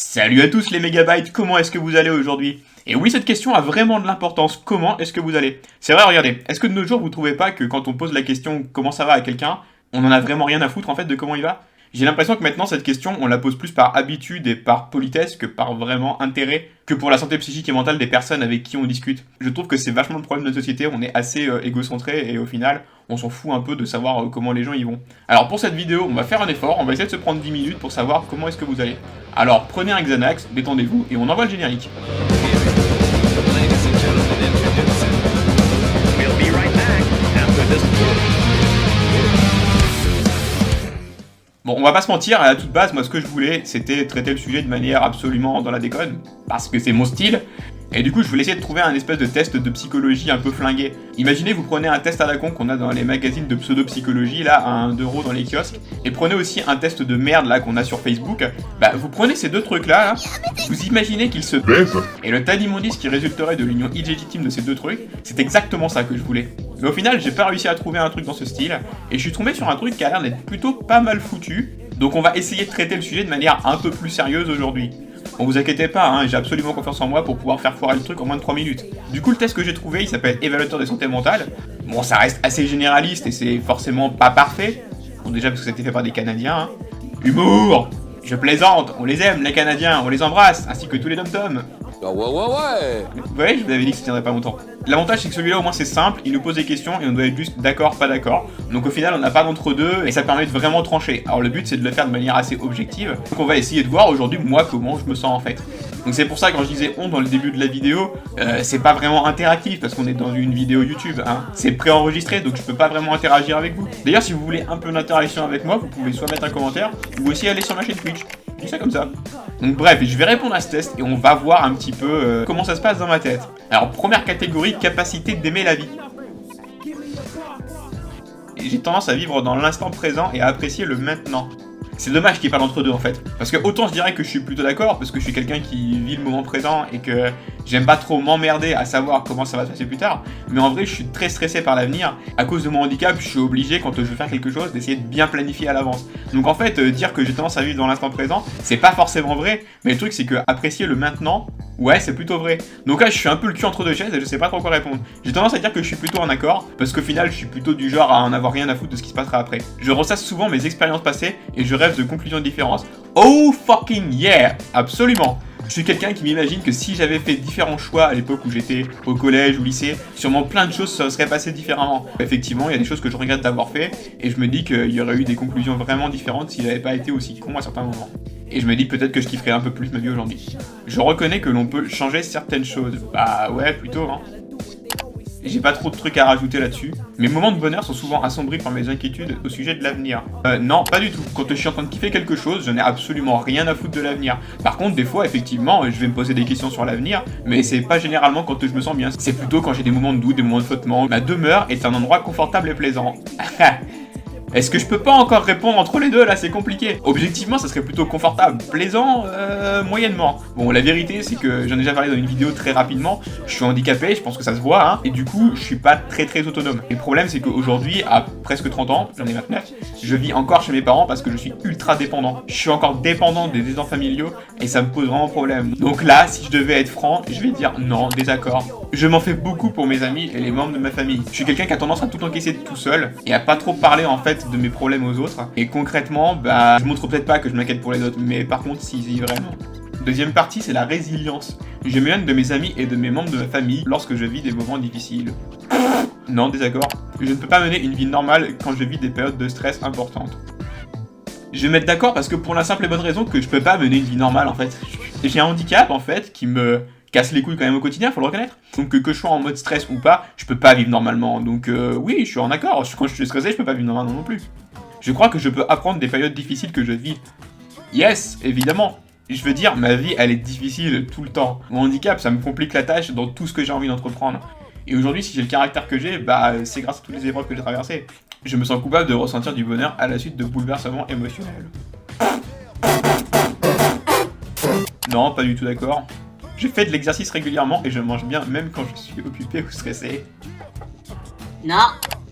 Salut à tous les mégabytes, comment est-ce que vous allez aujourd'hui? Et oui, cette question a vraiment de l'importance, comment est-ce que vous allez? C'est vrai, regardez, est-ce que de nos jours vous trouvez pas que quand on pose la question comment ça va à quelqu'un, on en a vraiment rien à foutre en fait de comment il va? J'ai l'impression que maintenant cette question, on la pose plus par habitude et par politesse que par vraiment intérêt, que pour la santé psychique et mentale des personnes avec qui on discute. Je trouve que c'est vachement le problème de notre société, on est assez égocentré et au final, on s'en fout un peu de savoir comment les gens y vont. Alors pour cette vidéo, on va faire un effort, on va essayer de se prendre 10 minutes pour savoir comment est-ce que vous allez. Alors prenez un Xanax, détendez-vous et on envoie le générique. Bon, on va pas se mentir, à la toute base, moi ce que je voulais, c'était traiter le sujet de manière absolument dans la déconne, parce que c'est mon style, et du coup je voulais essayer de trouver un espèce de test de psychologie un peu flingué. Imaginez, vous prenez un test à la con qu'on a dans les magazines de pseudo-psychologie, là, à 1€ dans les kiosques, et prenez aussi un test de merde, là, qu'on a sur Facebook, bah vous prenez ces deux trucs-là, là, vous imaginez qu'ils se baisent, et le tas d'immondices qui résulterait de l'union illégitime de ces deux trucs, c'est exactement ça que je voulais. Mais au final, j'ai pas réussi à trouver un truc dans ce style, et je suis tombé sur un truc qui a l'air d'être plutôt pas mal foutu, donc on va essayer de traiter le sujet de manière un peu plus sérieuse aujourd'hui. Bon, vous inquiétez pas, hein, j'ai absolument confiance en moi pour pouvoir faire foirer le truc en moins de 3 minutes. Du coup, le test que j'ai trouvé, il s'appelle Évaluateur de santé mentale. Bon, ça reste assez généraliste et c'est forcément pas parfait. Bon, déjà parce que ça a été fait par des Canadiens. Hein. Humour! Je plaisante, on les aime, les Canadiens, on les embrasse, ainsi que tous les dom-toms. Ouais. Ouais, je vous avais dit que ça tiendrait pas longtemps. L'avantage, c'est que celui-là, au moins, c'est simple, il nous pose des questions et on doit être juste d'accord, pas d'accord. Donc au final, on n'a pas d'entre-deux et ça permet de vraiment trancher. Alors le but, c'est de le faire de manière assez objective. Donc on va essayer de voir aujourd'hui, moi, comment je me sens en fait. Donc c'est pour ça, quand je disais on dans le début de la vidéo, c'est pas vraiment interactif parce qu'on est dans une vidéo YouTube. Hein. C'est préenregistré, donc je peux pas vraiment interagir avec vous. D'ailleurs, si vous voulez un peu d'interaction avec moi, vous pouvez soit mettre un commentaire ou aussi aller sur ma chaîne Twitch. Je dis ça comme ça. Donc bref, je vais répondre à ce test et on va voir un petit peu comment ça se passe dans ma tête. Alors première catégorie, capacité d'aimer la vie. J'ai tendance à vivre dans l'instant présent et à apprécier le maintenant. C'est dommage qu'il n'y ait pas d'entre-deux en fait. Parce que autant je dirais que je suis plutôt d'accord, parce que je suis quelqu'un qui vit le moment présent et que j'aime pas trop m'emmerder à savoir comment ça va se passer plus tard. Mais en vrai, je suis très stressé par l'avenir. À cause de mon handicap, je suis obligé, quand je veux faire quelque chose, d'essayer de bien planifier à l'avance. Donc en fait, dire que j'ai tendance à vivre dans l'instant présent, c'est pas forcément vrai. Mais le truc, c'est que apprécier le maintenant, ouais, c'est plutôt vrai. Donc là, je suis un peu le cul entre deux chaises et je sais pas trop quoi répondre. J'ai tendance à dire que je suis plutôt en accord, parce qu'au final, je suis plutôt du genre à en avoir rien à foutre de ce qui se passera après. Je ressasse souvent mes expériences passées et je rêve de conclusions différentes. Oh fucking yeah! Absolument! Je suis quelqu'un qui m'imagine que si j'avais fait différents choix à l'époque où j'étais au collège ou lycée, sûrement plein de choses se seraient passées différemment. Effectivement, il y a des choses que je regrette d'avoir fait, et je me dis qu'il y aurait eu des conclusions vraiment différentes si j'avais pas été aussi con à certains moments. Et je me dis peut-être que je kifferais un peu plus ma vie aujourd'hui. Je reconnais que l'on peut changer certaines choses. Bah ouais, plutôt, hein. J'ai pas trop de trucs à rajouter là-dessus. Mes moments de bonheur sont souvent assombris par mes inquiétudes au sujet de l'avenir. Non, pas du tout. Quand je suis en train de kiffer quelque chose, je n'ai absolument rien à foutre de l'avenir. Par contre, des fois, effectivement, je vais me poser des questions sur l'avenir, mais c'est pas généralement quand je me sens bien. C'est plutôt quand j'ai des moments de doute, des moments de flottement. Ma demeure est un endroit confortable et plaisant. Est-ce que je peux pas encore répondre entre les deux là, c'est compliqué. Objectivement, ça serait plutôt confortable, plaisant, moyennement. Bon, la vérité, c'est que j'en ai déjà parlé dans une vidéo très rapidement. Je suis handicapé, je pense que ça se voit, hein, et du coup, je suis pas très autonome. Et le problème, c'est qu'aujourd'hui, à presque 30 ans, j'en ai 29, je vis encore chez mes parents parce que je suis ultra dépendant. Je suis encore dépendant des aidants familiaux et ça me pose vraiment problème. Donc là, si je devais être franc, je vais dire non, désaccord. Je m'en fais beaucoup pour mes amis et les membres de ma famille. Je suis quelqu'un qui a tendance à tout encaisser tout seul et à pas trop parler en fait de mes problèmes aux autres. Et concrètement, bah, je montre peut-être pas que je m'inquiète pour les autres, mais par contre, si vraiment. Deuxième partie, c'est la résilience. Je m'éloigne de mes amis et de mes membres de ma famille lorsque je vis des moments difficiles. Non, désaccord. Je ne peux pas mener une vie normale quand je vis des périodes de stress importantes. Je vais mettre d'accord parce que pour la simple et bonne raison que je peux pas mener une vie normale en fait. J'ai un handicap en fait qui me casse les couilles quand même au quotidien, faut le reconnaître. Donc que je sois en mode stress ou pas, je peux pas vivre normalement. Donc oui, je suis en accord. Quand je suis stressé, je peux pas vivre normalement non plus. Je crois que je peux apprendre des périodes difficiles que je vis. Yes, évidemment. Je veux dire, ma vie, elle est difficile tout le temps. Mon handicap, ça me complique la tâche dans tout ce que j'ai envie d'entreprendre. Et aujourd'hui, si j'ai le caractère que j'ai, bah c'est grâce à toutes les épreuves que j'ai traversées. Je me sens coupable de ressentir du bonheur à la suite de bouleversements émotionnels. Non, pas du tout d'accord. Je fais de l'exercice régulièrement et je mange bien même quand je suis occupé ou stressé. Non.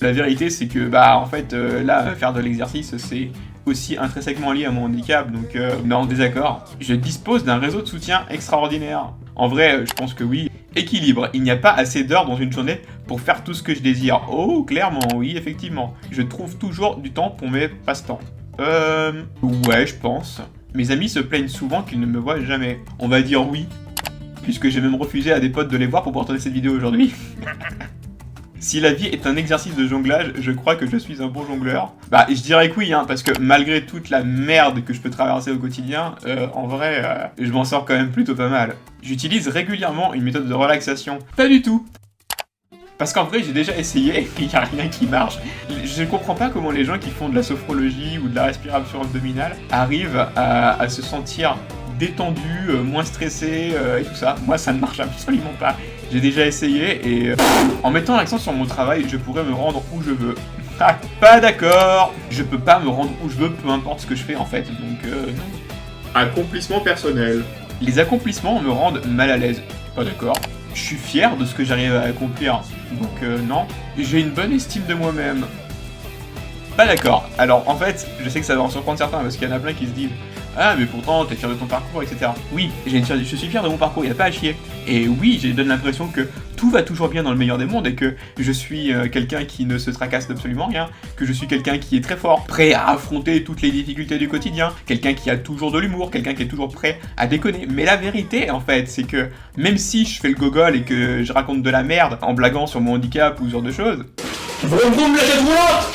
La vérité, c'est que, bah, en fait, là, faire de l'exercice, c'est aussi intrinsèquement lié à mon handicap, donc on est en désaccord. Je dispose d'un réseau de soutien extraordinaire. En vrai, je pense que oui. Équilibre, il n'y a pas assez d'heures dans une journée pour faire tout ce que je désire. Oh, clairement, oui, effectivement. Je trouve toujours du temps pour mes passe-temps. Ouais, je pense. Mes amis se plaignent souvent qu'ils ne me voient jamais. On va dire oui, puisque j'ai même refusé à des potes de les voir pour pouvoir tourner cette vidéo aujourd'hui. Si la vie est un exercice de jonglage, je crois que je suis un bon jongleur. Bah, je dirais que oui, hein, parce que malgré toute la merde que je peux traverser au quotidien, en vrai, je m'en sors quand même plutôt pas mal. J'utilise régulièrement une méthode de relaxation. Pas du tout. Parce qu'en vrai, j'ai déjà essayé et il n'y a rien qui marche. Je ne comprends pas comment les gens qui font de la sophrologie ou de la respiration abdominale arrivent à se sentir détendu, moins stressé et tout ça. Moi, ça ne marche absolument pas. J'ai déjà essayé et en mettant l'accent sur mon travail, je pourrais me rendre où je veux. Ah, pas d'accord. Je peux pas me rendre où je veux, peu importe ce que je fais en fait. Donc non. Accomplissement personnel. Les accomplissements me rendent mal à l'aise. Pas d'accord. Je suis fier de ce que j'arrive à accomplir. Donc non. J'ai une bonne estime de moi-même. Pas d'accord. Alors en fait, je sais que ça va en surprendre certains parce qu'il y en a plein qui se disent ah mais pourtant t'es fier de ton parcours, etc. Oui, je suis fier de mon parcours, il n'y a pas à chier. Et oui, j'ai donne l'impression que tout va toujours bien dans le meilleur des mondes et que je suis quelqu'un qui ne se tracasse d'absolument rien, que je suis quelqu'un qui est très fort, prêt à affronter toutes les difficultés du quotidien, quelqu'un qui a toujours de l'humour, quelqu'un qui est toujours prêt à déconner. Mais la vérité en fait, c'est que même si je fais le gogol et que je raconte de la merde en blaguant sur mon handicap ou ce genre de choses, vroom vroom la tête roulante.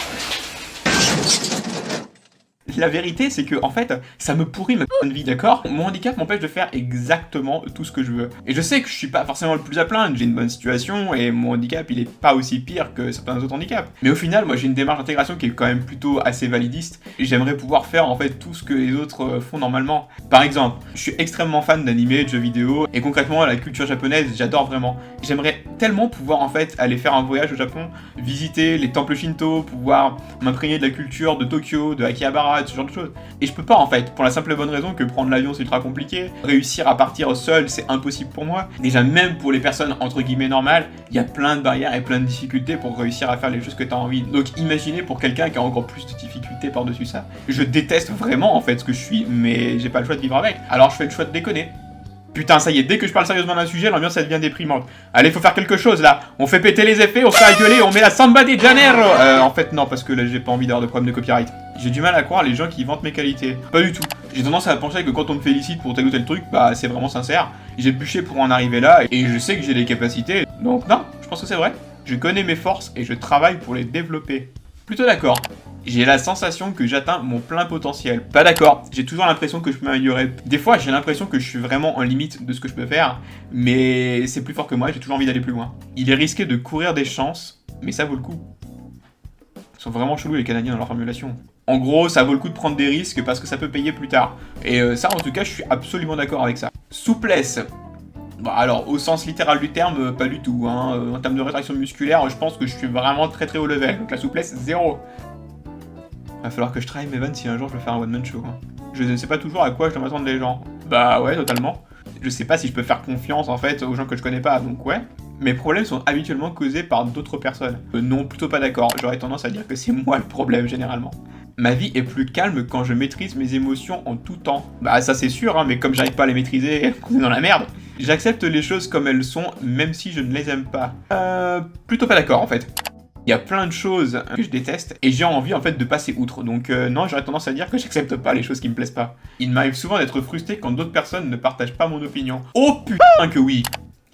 La vérité, c'est que, en fait, ça me pourrit ma vie, d'accord? Mon handicap m'empêche de faire exactement tout ce que je veux. Et je sais que je suis pas forcément le plus à plaindre, j'ai une bonne situation, et mon handicap, il est pas aussi pire que certains autres handicaps. Mais au final, moi, j'ai une démarche d'intégration qui est quand même plutôt assez validiste, et j'aimerais pouvoir faire, en fait, tout ce que les autres font normalement. Par exemple, je suis extrêmement fan d'animé, de jeux vidéo, et concrètement, la culture japonaise, j'adore vraiment. J'aimerais tellement pouvoir, en fait, aller faire un voyage au Japon, visiter les temples Shinto, pouvoir m'imprégner de la culture de Tokyo, de Akihabara, ce genre de choses. Et je peux pas en fait, pour la simple et bonne raison que prendre l'avion c'est ultra compliqué, réussir à partir seul c'est impossible pour moi. Déjà même pour les personnes entre guillemets normales, il y a plein de barrières et plein de difficultés pour réussir à faire les choses que t'as envie. Donc imaginez pour quelqu'un qui a encore plus de difficultés par-dessus ça. Je déteste vraiment en fait ce que je suis, mais j'ai pas le choix de vivre avec. Alors je fais le choix de déconner. Putain, ça y est, dès que je parle sérieusement d'un sujet, l'ambiance elle devient déprimante. Allez, faut faire quelque chose là. On fait péter les effets, on se fait gueuler, on met la samba de Janeiro. En fait, non, parce que là j'ai pas envie d'avoir de problème de copyright. J'ai du mal à croire les gens qui vantent mes qualités. Pas du tout. J'ai tendance à penser que quand on me félicite pour tel ou tel truc, bah c'est vraiment sincère. J'ai bûché pour en arriver là et je sais que j'ai des capacités. Donc non, je pense que c'est vrai. Je connais mes forces et je travaille pour les développer. Plutôt d'accord. J'ai la sensation que j'atteins mon plein potentiel. Pas d'accord, j'ai toujours l'impression que je peux m'améliorer. Des fois, j'ai l'impression que je suis vraiment en limite de ce que je peux faire, mais c'est plus fort que moi, j'ai toujours envie d'aller plus loin. Il est risqué de courir des chances, mais ça vaut le coup. Ils sont vraiment chelous les Canadiens dans leur formulation. En gros, ça vaut le coup de prendre des risques parce que ça peut payer plus tard. Et ça, en tout cas, je suis absolument d'accord avec ça. Souplesse. Bah alors, au sens littéral du terme, pas du tout. Hein. En termes de rétraction musculaire, je pense que je suis vraiment très très haut level. Donc la souplesse, 0. Va falloir que je travaille mes vannes si un jour je veux faire un one-man show. Je ne sais pas toujours à quoi je dois m'attendre les gens. Bah ouais, totalement. Je sais pas si je peux faire confiance en fait aux gens que je connais pas, donc ouais. Mes problèmes sont habituellement causés par d'autres personnes. Non, plutôt pas d'accord. J'aurais tendance à dire que c'est moi le problème généralement. Ma vie est plus calme quand je maîtrise mes émotions en tout temps. Bah ça c'est sûr, hein, mais comme j'arrive pas à les maîtriser, on est dans la merde. J'accepte les choses comme elles sont, même si je ne les aime pas. Plutôt pas d'accord en fait. Il y a plein de choses que je déteste et j'ai envie en fait de passer outre. Donc non, j'aurais tendance à dire que j'accepte pas les choses qui me plaisent pas. Il m'arrive souvent d'être frustré quand d'autres personnes ne partagent pas mon opinion. Oh putain que oui!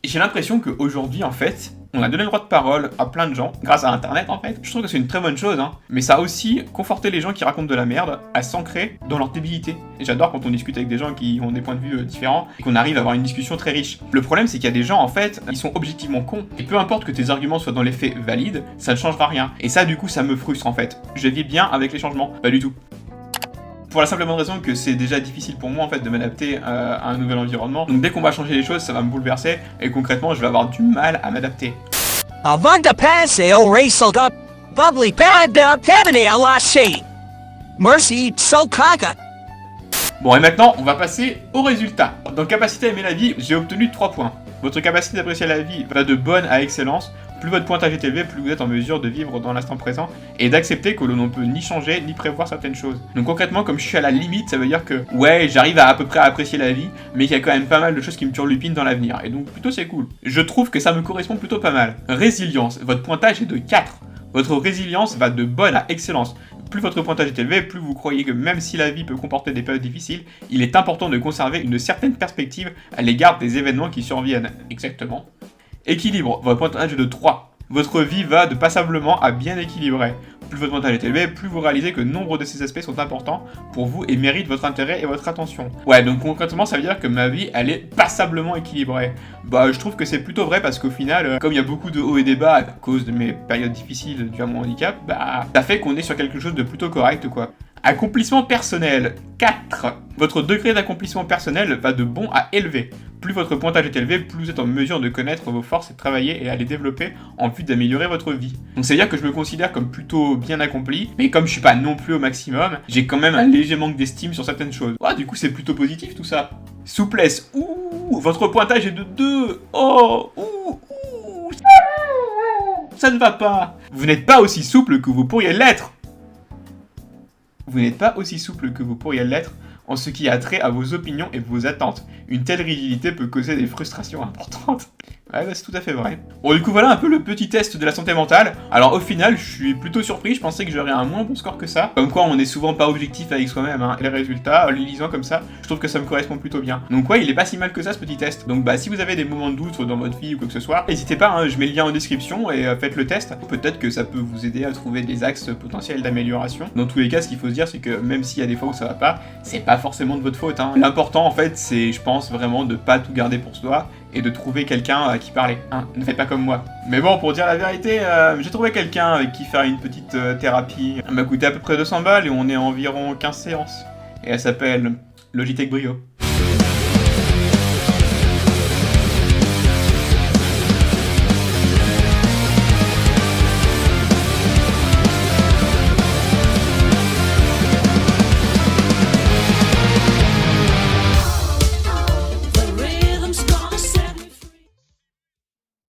J'ai l'impression qu'aujourd'hui en fait, on a donné le droit de parole à plein de gens, grâce à internet en fait. Je trouve que c'est une très bonne chose, hein. Mais ça a aussi conforté les gens qui racontent de la merde à s'ancrer dans leur débilité. Et j'adore quand on discute avec des gens qui ont des points de vue différents et qu'on arrive à avoir une discussion très riche. Le problème c'est qu'il y a des gens en fait, ils sont objectivement cons. Et peu importe que tes arguments soient dans les faits valides, ça ne changera rien. Et ça du coup ça me frustre en fait. Je vis bien avec les changements, pas du tout. Pour la simple et bonne raison que c'est déjà difficile pour moi en fait de m'adapter à un nouvel environnement. Donc dès qu'on va changer les choses, ça va me bouleverser et concrètement je vais avoir du mal à m'adapter. Avant de passer au racial bubbly pad cabinet à la Merci, so caca. Bon, et maintenant, on va passer aux résultats. Dans capacité à aimer la vie, j'ai obtenu 3 points. Votre capacité d'apprécier la vie va de bonne à excellence. Plus votre pointage est élevé, plus vous êtes en mesure de vivre dans l'instant présent et d'accepter que l'on ne peut ni changer ni prévoir certaines choses. Donc concrètement, comme je suis à la limite, ça veut dire que ouais, j'arrive à peu près à apprécier la vie, mais qu'il y a quand même pas mal de choses qui me turlupinent dans l'avenir. Et donc plutôt c'est cool. Je trouve que ça me correspond plutôt pas mal. Résilience, votre pointage est de 4. Votre résilience va de bonne à excellence. Plus votre pointage est élevé, plus vous croyez que même si la vie peut comporter des périodes difficiles, il est important de conserver une certaine perspective à l'égard des événements qui surviennent. Exactement. Équilibre, votre pointage est de 3. Votre vie va de passablement à bien équilibré. Plus votre pointage est élevé, plus vous réalisez que nombre de ces aspects sont importants pour vous et méritent votre intérêt et votre attention. Ouais, donc concrètement, ça veut dire que ma vie, elle est passablement équilibrée. Bah, je trouve que c'est plutôt vrai parce qu'au final, comme il y a beaucoup de hauts et des bas à cause de mes périodes difficiles dues à mon handicap, bah, ça fait qu'on est sur quelque chose de plutôt correct, quoi. Accomplissement personnel, 4. Votre degré d'accomplissement personnel va de bon à élevé. Plus votre pointage est élevé, plus vous êtes en mesure de connaître vos forces et de travailler et à les développer en vue d'améliorer votre vie. Donc c'est à dire que je me considère comme plutôt bien accompli, mais comme je suis pas non plus au maximum, j'ai quand même un léger manque d'estime sur certaines choses. Ah, du coup c'est plutôt positif tout ça. Souplesse, ouh, votre pointage est de 2. Oh, ouh, ça ne va pas. Vous n'êtes pas aussi souple que vous pourriez l'être. Vous n'êtes pas aussi souple que vous pourriez l'être en ce qui a trait à vos opinions et vos attentes. Une telle rigidité peut causer des frustrations importantes. Ouais, bah, c'est tout à fait vrai. Bon, du coup, voilà un peu le petit test de la santé mentale. Alors, au final, je suis plutôt surpris. Je pensais que j'aurais un moins bon score que ça. Comme quoi, on n'est souvent pas objectif avec soi-même. Hein. Et les résultats, en les lisant comme ça, je trouve que ça me correspond plutôt bien. Donc, ouais, il est pas si mal que ça, ce petit test. Donc, bah, si vous avez des moments de doute dans votre vie ou quoi que ce soit, n'hésitez pas, hein, je mets le lien en description et faites le test. Peut-être que ça peut vous aider à trouver des axes potentiels d'amélioration. Dans tous les cas, ce qu'il faut se dire, c'est que même s'il y a des fois où ça va pas, c'est pas forcément de votre faute. Hein. L'important, en fait, c'est, je pense, vraiment de pas tout garder pour soi et de trouver quelqu'un à qui parler. Hein, ne faites pas comme moi. Mais bon, pour dire la vérité, j'ai trouvé quelqu'un avec qui faire une petite thérapie. Elle m'a coûté à peu près 200 balles et on est à environ 15 séances. Et elle s'appelle Logitech Brio.